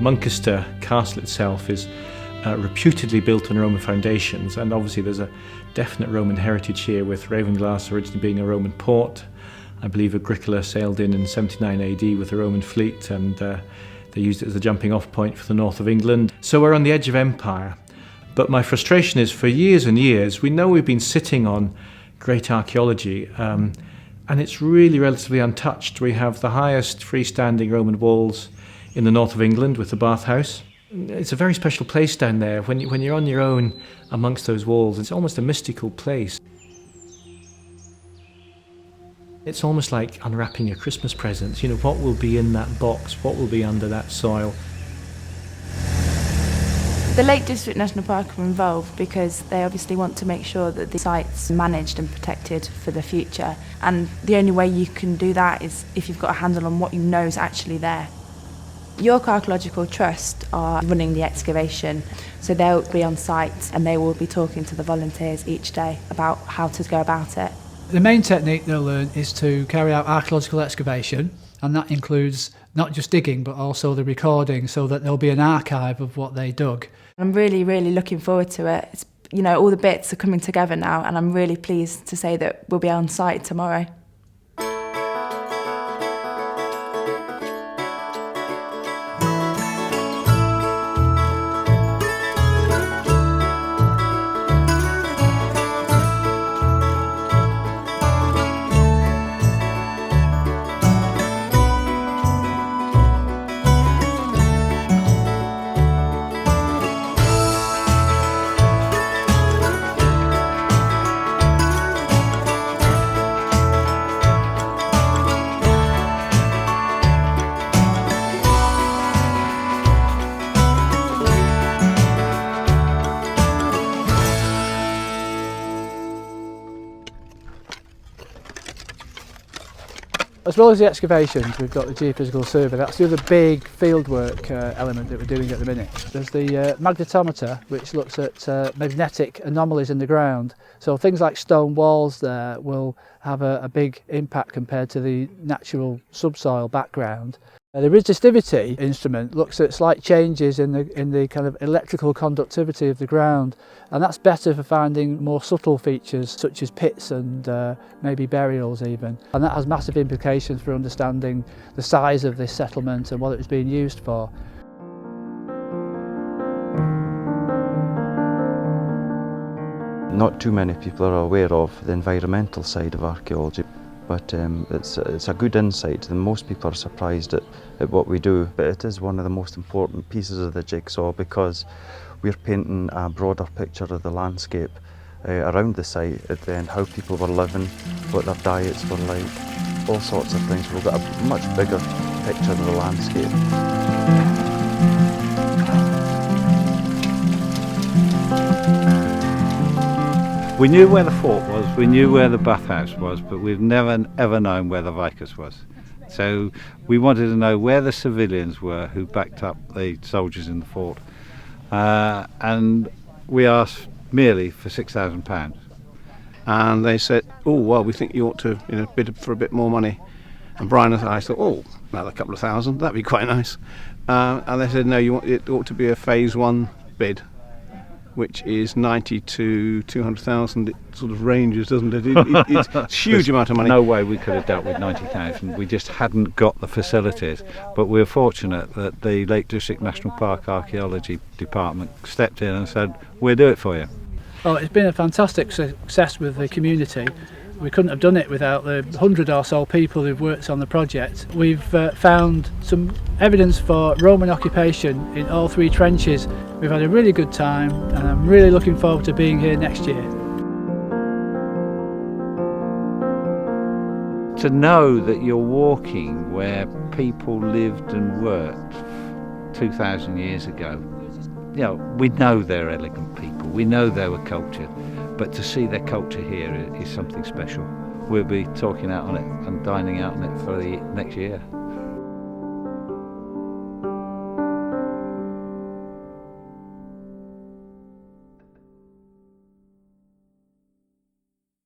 Muncaster Castle itself is reputedly built on Roman foundations, and obviously there's a definite Roman heritage here, with Ravenglass originally being a Roman port. I believe Agricola sailed in 79 AD with a Roman fleet, and they used it as a jumping off point for the north of England. So we're on the edge of empire. But my frustration is, for years and years, we know we've been sitting on great archaeology, and it's really relatively untouched. We have the highest freestanding Roman walls in the north of England with the bathhouse. It's a very special place down there. When you're on your own amongst those walls, it's almost a mystical place. It's almost like unwrapping your Christmas presents. You know, what will be in that box? What will be under that soil? The Lake District National Park are involved because they obviously want to make sure that the site's managed and protected for the future. And the only way you can do that is if you've got a handle on what you know is actually there. York Archaeological Trust are running the excavation, so they'll be on site and they will be talking to the volunteers each day about how to go about it. The main technique they'll learn is to carry out archaeological excavation, and that includes not just digging but also the recording, so that there'll be an archive of what they dug. I'm really, really looking forward to it. It's, you know, all the bits are coming together now, and I'm really pleased to say that we'll be on site tomorrow. As well as the excavations, we've got the geophysical survey. That's the other big fieldwork element that we're doing at the minute. There's the magnetometer, which looks at magnetic anomalies in the ground. So things like stone walls there will have a big impact compared to the natural subsoil background. The resistivity instrument looks at slight changes in the kind of electrical conductivity of the ground, and that's better for finding more subtle features such as pits and maybe burials even. And that has massive implications for understanding the size of this settlement and what it was being used for. Not too many people are aware of the environmental side of archaeology. But it's a good insight, and most people are surprised at what we do. But it is one of the most important pieces of the jigsaw, because we're painting a broader picture of the landscape around the site, and how people were living, what their diets were like, all sorts of things. We've got a much bigger picture of the landscape. We knew where the fort was, we knew where the bathhouse was, but we've never ever known where the vicus was. So we wanted to know where the civilians were who backed up the soldiers in the fort. And we asked merely for £6,000. And they said, oh, well, we think you ought to bid for a bit more money. And Brian and I thought, oh, another couple of thousand, that'd be quite nice. And they said, no, it ought to be a phase one bid, which is 90 to 200,000. It sort of ranges, doesn't it? It's a huge amount of money. No way we could have dealt with 90,000. We just hadn't got the facilities. But we're fortunate that the Lake District National Park Archaeology Department stepped in and said, we'll do it for you. Well, it's been a fantastic success with the community. We couldn't have done it without the 100 or so people who've worked on the project. We've found some evidence for Roman occupation in all three trenches. We've had a really good time, and I'm really looking forward to being here next year. To know that you're walking where people lived and worked 2,000 years ago, we know they're elegant people, we know they were cultured, but to see their culture here is something special. We'll be talking out on it and dining out on it for the next year.